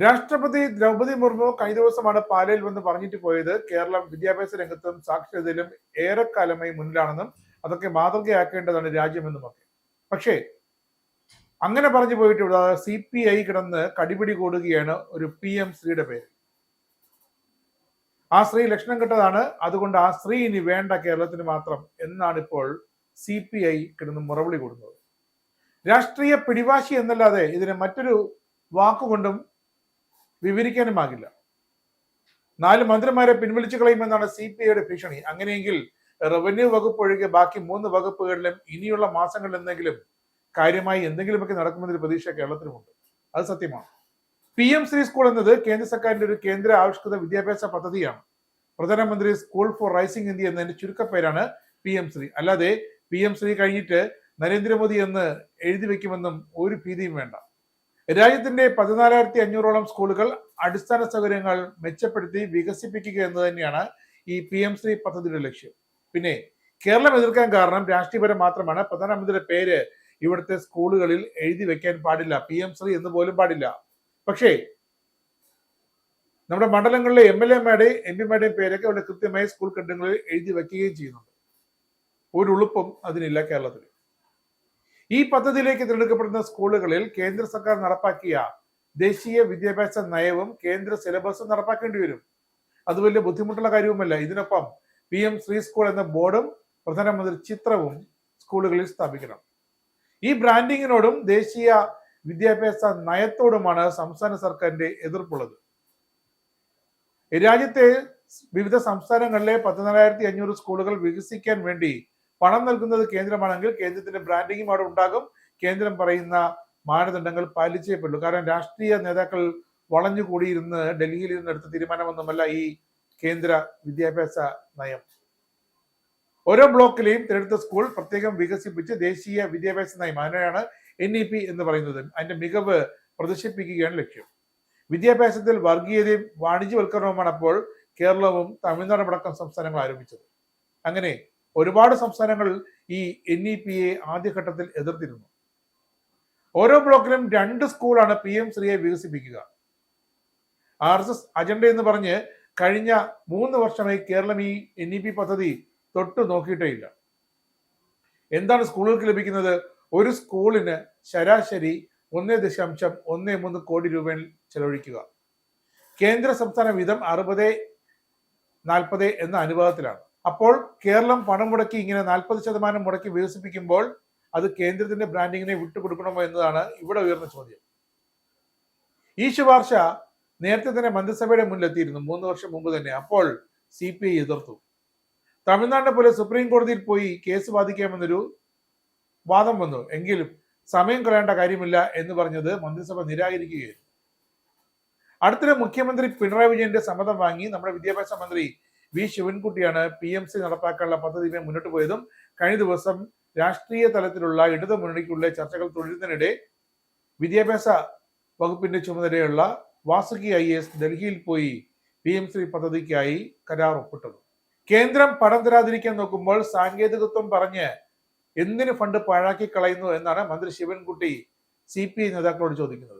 രാഷ്ട്രപതി ദ്രൗപദി മുർമു കഴിഞ്ഞ ദിവസമാണ് പാലയിൽ വന്ന് പറഞ്ഞിട്ട് പോയത് കേരളം വിദ്യാഭ്യാസ രംഗത്തും സാക്ഷരതയിലും ഏറെക്കാലമായി മുന്നിലാണെന്നും അതൊക്കെ മാതൃകയാക്കേണ്ടതാണ് രാജ്യമെന്നുമൊക്കെ. പക്ഷേ അങ്ങനെ പറഞ്ഞു പോയിട്ട് ഇവിടെ CPI കിടന്ന് കടിപിടി കൂടുകയാണ് ഒരു PM ശ്രീയുടെ പേര്. ആ സ്ത്രീ ലക്ഷണം കെട്ടതാണ്, അതുകൊണ്ട് ആ സ്ത്രീ ഇനി വേണ്ട കേരളത്തിന് മാത്രം എന്നാണ് ഇപ്പോൾ CPI കിടന്ന് മുറവിളി കൂടുന്നത്. രാഷ്ട്രീയ പിടിവാശി എന്നല്ലാതെ ഇതിനെ മറ്റൊരു വാക്കുകൊണ്ടും വിവരിക്കാനുമാകില്ല. 4 മന്ത്രിമാരെ പിൻവലിച്ചു കളയുമെന്നാണ് CPIയുടെ ഭീഷണി. അങ്ങനെയെങ്കിൽ റവന്യൂ വകുപ്പ് ഒഴികെ ബാക്കി 3 വകുപ്പുകളിലും ഇനിയുള്ള മാസങ്ങളിൽ എന്തെങ്കിലും കാര്യമായി എന്തെങ്കിലുമൊക്കെ നടക്കുമെന്നൊരു പ്രതീക്ഷ കേരളത്തിനുമുണ്ട്. അത് സത്യമാണ്. PM ശ്രീ സ്കൂൾ എന്നത് കേന്ദ്ര സർക്കാരിന്റെ ഒരു കേന്ദ്ര ആവിഷ്കൃത വിദ്യാഭ്യാസ പദ്ധതിയാണ്. പ്രധാനമന്ത്രി സ്കൂൾ ഫോർ റൈസിംഗ് ഇന്ത്യ എന്നതിന്റെ ചുരുക്കപ്പേരാണ് PM ശ്രീ. അല്ലാതെ PM ശ്രീ കഴിഞ്ഞിട്ട് നരേന്ദ്രമോദി എന്ന് എഴുതി വെക്കുമെന്നും ഒരു ഭീതിയും വേണ്ട. രാജ്യത്തിന്റെ 14,500ഓളം സ്കൂളുകൾ അടിസ്ഥാന സൗകര്യങ്ങൾ മെച്ചപ്പെടുത്തി വികസിപ്പിക്കുക എന്ന് തന്നെയാണ് ഈ PM ശ്രീ പദ്ധതിയുടെ ലക്ഷ്യം. പിന്നെ കേരളം എതിർക്കാൻ കാരണം രാഷ്ട്രീയപരം മാത്രമാണ്. പ്രധാനമന്ത്രിയുടെ പേര് ഇവിടുത്തെ സ്കൂളുകളിൽ എഴുതി വെക്കാൻ പാടില്ല, PM ശ്രീ എന്ന് പോലും പാടില്ല. പക്ഷേ നമ്മുടെ മണ്ഡലങ്ങളിലെ MLA-മാരുടെയും MP-മാരുടെയും പേരൊക്കെ അവിടെ കൃത്യമായി സ്കൂൾ കെട്ടിടങ്ങളിൽ എഴുതി വെക്കുകയും ചെയ്യുന്നുണ്ട്. ഒരു ഉളുപ്പും അതിനില്ല കേരളത്തിൽ. ഈ പദ്ധതിയിലേക്ക് തിരഞ്ഞെടുക്കപ്പെടുന്ന സ്കൂളുകളിൽ കേന്ദ്ര സർക്കാർ നടപ്പാക്കിയ ദേശീയ വിദ്യാഭ്യാസ നയവും കേന്ദ്ര സിലബസും നടപ്പാക്കേണ്ടി വരും. അത് വലിയ ബുദ്ധിമുട്ടുള്ള കാര്യവുമല്ല. ഇതിനൊപ്പം PM ശ്രീ സ്കൂൾ എന്ന ബോർഡും പ്രധാനമന്ത്രി ചിത്രവും സ്കൂളുകളിൽ സ്ഥാപിക്കണം. ഈ ബ്രാൻഡിങ്ങിനോടും ദേശീയ വിദ്യാഭ്യാസ നയത്തോടുമാണ് സംസ്ഥാന സർക്കാരിന്റെ എതിർപ്പുള്ളത്. രാജ്യത്തെ വിവിധ സംസ്ഥാനങ്ങളിലെ 14,500 സ്കൂളുകൾ വികസിക്കാൻ വേണ്ടി പണം നൽകുന്നത് കേന്ദ്രമാണെങ്കിൽ കേന്ദ്രത്തിന്റെ ബ്രാൻഡിങ്ങും അവിടെ ഉണ്ടാകും. കേന്ദ്രം പറയുന്ന മാനദണ്ഡങ്ങൾ പാലിച്ചേ പറ്റുള്ളൂ. കാരണം രാഷ്ട്രീയ നേതാക്കൾ വളഞ്ഞുകൂടിയിരുന്ന് ഡൽഹിയിൽ ഇരുന്ന് എടുത്ത തീരുമാനമൊന്നുമല്ല ഈ കേന്ദ്ര വിദ്യാഭ്യാസ നയം. ഓരോ ബ്ലോക്കിലെയും തിരഞ്ഞെടുത്ത സ്കൂൾ പ്രത്യേകം വികസിപ്പിച്ച് ദേശീയ വിദ്യാഭ്യാസ നയം, അതിനാണ് NEP എന്ന് പറയുന്നത്, അതിന്റെ മികവ് പ്രദർശിപ്പിക്കുകയാണ് ലക്ഷ്യം. വിദ്യാഭ്യാസത്തിൽ വർഗീയതയും വാണിജ്യവൽക്കരണവുമാണ് അപ്പോൾ കേരളവും തമിഴ്നാടും അടക്കം സംസ്ഥാനങ്ങൾ ആരംഭിച്ചത്. അങ്ങനെ ഒരുപാട് സംസ്ഥാനങ്ങൾ ഈ NEP-യെ ആദ്യഘട്ടത്തിൽ എതിർത്തിരുന്നു. ഓരോ ബ്ലോക്കിലും 2 സ്കൂളാണ് PM ശ്രീയെ വികസിപ്പിക്കുക. RSS അജണ്ട എന്ന് പറഞ്ഞ് കഴിഞ്ഞ 3 വർഷമായി കേരളം ഈ NEP പദ്ധതി തൊട്ടു നോക്കിയിട്ടേ ഇല്ല. എന്താണ് സ്കൂളുകൾക്ക് ലഭിക്കുന്നത്? ഒരു സ്കൂളിന് ശരാശരി 1.13 കോടി രൂപയിൽ ചെലവഴിക്കുക. കേന്ദ്ര സംസ്ഥാന വീതം 60-40 എന്ന അനുപാതത്തിലാണ്. അപ്പോൾ കേരളം പണം മുടക്കി ഇങ്ങനെ 40% മുടക്കി വികസിപ്പിക്കുമ്പോൾ അത് കേന്ദ്രത്തിന്റെ ബ്രാൻഡിങ്ങിനെ വിട്ടുകൊടുക്കണമോ എന്നതാണ് ഇവിടെ ഉയർന്ന ചോദ്യം. ഈ ശുപാർശ നേരത്തെ തന്നെ മന്ത്രിസഭയുടെ മുന്നിലെത്തിയിരുന്നു 3 വർഷം മുമ്പ് തന്നെ. അപ്പോൾ CPI എതിർത്തു. തമിഴ്നാടിനെ പോലെ സുപ്രീം കോടതിയിൽ പോയി കേസ് വാദിക്കാമെന്നൊരു വാദം വന്നു. എങ്കിലും സമയം കളയേണ്ട കാര്യമില്ല എന്ന് പറഞ്ഞത് മന്ത്രിസഭ നിരാകരിക്കുകയായിരുന്നു. അടുത്തിടെ മുഖ്യമന്ത്രി പിണറായി വിജയന്റെ സമ്മതം വാങ്ങി നമ്മുടെ വിദ്യാഭ്യാസ മന്ത്രി V ശിവൻകുട്ടിയാണ് PM ശ്രീ നടപ്പാക്കാനുള്ള പദ്ധതിയുമായി മുന്നോട്ട് പോയതും. കഴിഞ്ഞ ദിവസം രാഷ്ട്രീയ തലത്തിലുള്ള ഇടതു മുന്നണിക്കുള്ള ചർച്ചകൾ തുടരുന്നതിനിടെ വിദ്യാഭ്യാസ വകുപ്പിന്റെ ചുമതലയുള്ള വാസുകി IAS ഡൽഹിയിൽ പോയി PM ശ്രീ പദ്ധതിക്കായി കരാർ ഒപ്പിട്ടത്. കേന്ദ്രം പണം തരാതിരിക്കാൻ നോക്കുമ്പോൾ സാങ്കേതികത്വം പറഞ്ഞ് എന്തിന് ഫണ്ട് പാഴാക്കി കളയുന്നു എന്നാണ് മന്ത്രി ശിവൻകുട്ടി CPI നേതാക്കളോട് ചോദിക്കുന്നത്.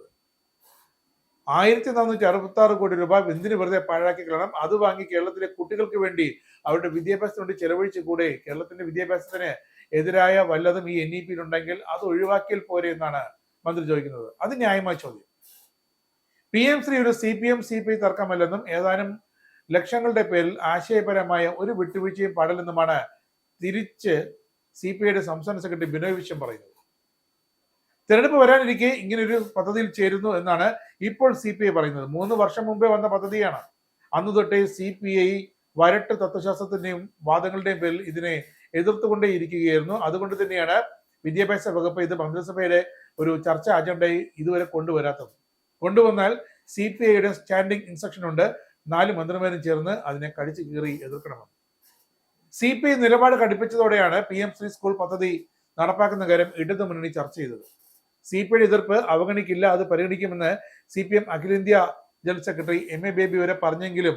1,466 കോടി രൂപ എന്തിന് വെറുതെ പാഴാക്കി കളയണം? അത് വാങ്ങി കേരളത്തിലെ കുട്ടികൾക്ക് വേണ്ടി അവരുടെ വിദ്യാഭ്യാസത്തിന് വേണ്ടി ചെലവഴിച്ചു കൂടെ? കേരളത്തിന്റെ വിദ്യാഭ്യാസത്തിന് എതിരായ വല്ലതും ഈ NEP-യിൽ ഉണ്ടെങ്കിൽ അത് ഒഴിവാക്കിയാൽ പോരെ എന്നാണ് മന്ത്രി ചോദിക്കുന്നത്. അത് ന്യായമായ ചോദ്യം. PM ശ്രീ ഒരു CPM CPI തർക്കമല്ലെന്നും ഏതാനും ലക്ഷങ്ങളുടെ പേരിൽ ആശയപരമായ ഒരു വിട്ടുവീഴ്ചയും പാടില്ലെന്നുമാണ് തിരിച്ച് CPIയുടെ സംസ്ഥാന സെക്രട്ടറി ബിനോയ് വിശ്വം പറയുന്നത്. തെരഞ്ഞെടുപ്പ് വരാനിരിക്കെ ഇങ്ങനൊരു പദ്ധതിയിൽ ചേരുന്നു എന്നാണ് ഇപ്പോൾ CPI പറയുന്നത്. 3 വർഷം മുമ്പേ വന്ന പദ്ധതിയാണ്. അന്ന് തൊട്ടേ CPI വരട്ട് തത്വശാസ്ത്രത്തിന്റെയും വാദങ്ങളുടെയും പേരിൽ ഇതിനെ എതിർത്തുകൊണ്ടേയിരിക്കുകയായിരുന്നു. അതുകൊണ്ട് തന്നെയാണ് വിദ്യാഭ്യാസ വകുപ്പ് ഇത് മന്ത്രിസഭയുടെ ഒരു ചർച്ചാ അജണ്ടയിൽ ഇതുവരെ കൊണ്ടുവരാത്തത്. കൊണ്ടുവന്നാൽ CPIയുടെ സ്റ്റാൻഡിംഗ് ഇൻസ്ട്രക്ഷൻ ഉണ്ട്, 4 മന്ത്രിമാരും ചേർന്ന് അതിനെ കടിച്ചു കീറി എതിർക്കണമെന്ന്. CPI നിലപാട് കടുപ്പിച്ചതോടെയാണ് PM ശ്രീ സ്കൂൾ പദ്ധതി നടപ്പാക്കുന്ന കാര്യം ഇടതു മുന്നണി ചർച്ച ചെയ്തത്. CPIയുടെ എതിർപ്പ് അവഗണിക്കില്ല, അത് പരിഗണിക്കുമെന്ന് CPM അഖിലേന്ത്യാ ജനറൽ സെക്രട്ടറി MA ബേബി വരെ പറഞ്ഞെങ്കിലും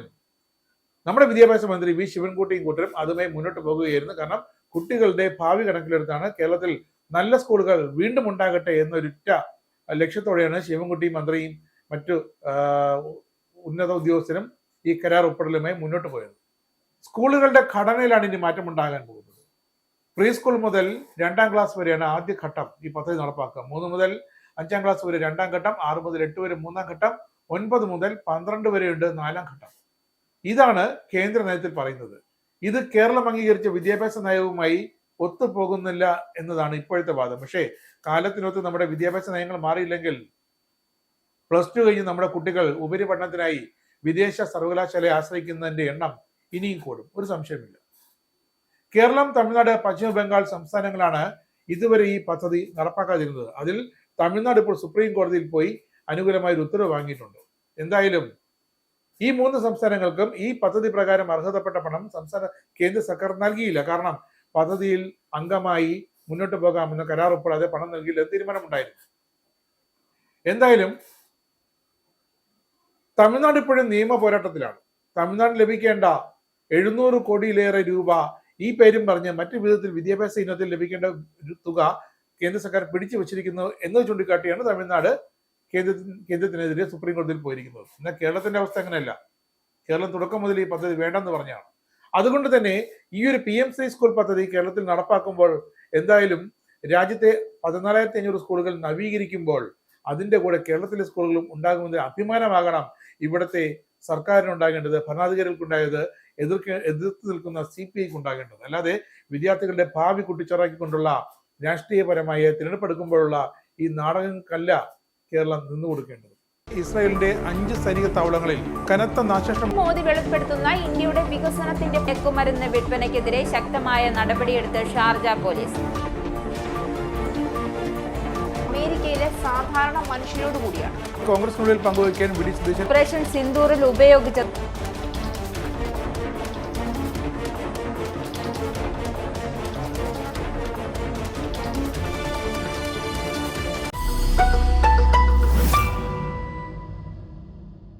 നമ്മുടെ വിദ്യാഭ്യാസ മന്ത്രി V ശിവൻകുട്ടിയും കൂട്ടരും അതുമായി മുന്നോട്ട് പോകുകയായിരുന്നു. കാരണം കുട്ടികളുടെ ഭാവി കണക്കിലെടുത്താണ് കേരളത്തിൽ നല്ല സ്കൂളുകൾ വീണ്ടും ഉണ്ടാകട്ടെ എന്നൊരുറ്റ ലക്ഷ്യത്തോടെയാണ് ശിവൻകുട്ടി മന്ത്രിയും മറ്റു ഉന്നത ഉദ്യോഗസ്ഥരും ഈ കരാർ ഒപ്പിടലുമായി മുന്നോട്ട് പോയത്. സ്കൂളുകളുടെ ഘടനയിലാണ് ഇനി മാറ്റമുണ്ടാകാൻ പോകുന്നത്. പ്രീ സ്കൂൾ മുതൽ 2ാം ക്ലാസ് വരെയാണ് ആദ്യ ഘട്ടം ഈ പദ്ധതി നടപ്പാക്കുക. 3 മുതൽ 5ാം ക്ലാസ് വരെ 2ാം ഘട്ടം, 6 മുതൽ 8 വരെ 3ാം ഘട്ടം, 9 മുതൽ 12 വരെയുണ്ട് 4ാം ഘട്ടം. ഇതാണ് കേന്ദ്ര നയത്തിൽ പറയുന്നത്. ഇത് കേരളം അംഗീകരിച്ച വിദ്യാഭ്യാസ നയവുമായി ഒത്തുപോകുന്നില്ല എന്നതാണ് ഇപ്പോഴത്തെ വാദം. പക്ഷേ കാലത്തിനൊത്ത് നമ്മുടെ വിദ്യാഭ്യാസ നയങ്ങൾ മാറിയില്ലെങ്കിൽ +2 കഴിഞ്ഞ് നമ്മുടെ കുട്ടികൾ ഉപരിപഠനത്തിനായി വിദേശ സർവകലാശാലയെ ആശ്രയിക്കുന്നതിന്റെ എണ്ണം ഇനിയും കൂടും, ഒരു സംശയമില്ല. കേരളം, തമിഴ്നാട്, പശ്ചിമ ബംഗാൾ സംസ്ഥാനങ്ങളാണ് ഇതുവരെ ഈ പദ്ധതി നടപ്പാക്കാതിരുന്നത്. അതിൽ തമിഴ്നാട് ഇപ്പോൾ സുപ്രീം കോടതിയിൽ പോയി അനുകൂലമായ ഒരു ഉത്തരവ് വാങ്ങിയിട്ടുണ്ട്. എന്തായാലും ഈ 3 സംസ്ഥാനങ്ങൾക്കും ഈ പദ്ധതി പ്രകാരം അർഹതപ്പെട്ട പണം കേന്ദ്ര സർക്കാർ നൽകിയില്ല. കാരണം പദ്ധതിയിൽ അംഗമായി മുന്നോട്ട് പോകാമെന്ന് കരാർ ഒപ്പിടാതെ പണം നൽകിയില്ല തീരുമാനമുണ്ടായിരുന്നു. എന്തായാലും തമിഴ്നാട് ഇപ്പോഴും നിയമ പോരാട്ടത്തിലാണ്. തമിഴ്നാടിന് ലഭിക്കേണ്ട 700 കോടിയിലേറെ രൂപ ഈ പേരും പറഞ്ഞ് മറ്റു വിധത്തിൽ വിദ്യാഭ്യാസ ഇനത്തിൽ ലഭിക്കേണ്ട തുക കേന്ദ്ര സർക്കാർ പിടിച്ചു വച്ചിരിക്കുന്നു എന്നത് ചൂണ്ടിക്കാട്ടിയാണ് തമിഴ്നാട് കേന്ദ്രത്തിനെതിരെ സുപ്രീം കോടതിയിൽ പോയിരിക്കുന്നത്. എന്നാൽ കേരളത്തിന്റെ അവസ്ഥ അങ്ങനെയല്ല. കേരളം തുടക്കം മുതൽ ഈ പദ്ധതി വേണ്ടെന്ന് പറഞ്ഞാണ്. അതുകൊണ്ട് തന്നെ ഈ ഒരു PMC സ്കൂൾ പദ്ധതി കേരളത്തിൽ നടപ്പാക്കുമ്പോൾ എന്തായാലും രാജ്യത്തെ 14,500 സ്കൂളുകൾ നവീകരിക്കുമ്പോൾ അതിന്റെ കൂടെ കേരളത്തിലെ സ്കൂളുകളും ഉണ്ടാകുമെന്ന് അഭിമാനമാകണം ഇവിടുത്തെ സർക്കാരിനുണ്ടാകേണ്ടത്, ഭരണാധികാരികൾക്കുണ്ടായത്, എതിർത്ത് നിൽക്കുന്ന CPIക്ക് ഉണ്ടാകേണ്ടത്. അല്ലാതെ വിദ്യാർത്ഥികളുടെ ഭാവി കുട്ടിച്ചോറാക്കിക്കൊണ്ടുള്ള രാഷ്ട്രീയപരമായ തിരഞ്ഞെടുപ്പെടുക്കുമ്പോഴുള്ള ഈ നാടകങ്ങൾക്കല്ല കേരളം നിന്നുകൊടുക്കേണ്ടത്. ഇസ്രായേലിന്റെ 5 സൈനിക താവളങ്ങളിൽ കനത്ത നാശനഷ്ടം. മോദി വെളിപ്പെടുത്തുന്ന ഇന്ത്യയുടെ വികസനത്തിന്റെ മയക്കുമരുന്ന് വിൽപ്പനയ്ക്കെതിരെ ശക്തമായ നടപടിയെടുത്ത് ഷാർജ പോലീസ്. അമേരിക്കയിലെ സാധാരണ മനുഷ്യരോട് കൂടിയാണ് കോൺഗ്രസിനുള്ളിൽ പങ്കുവയ്ക്കാൻ വി ഡി സതീശൻ ഓപ്പറേഷൻ സിന്ദൂറിൽ ഉപയോഗിച്ച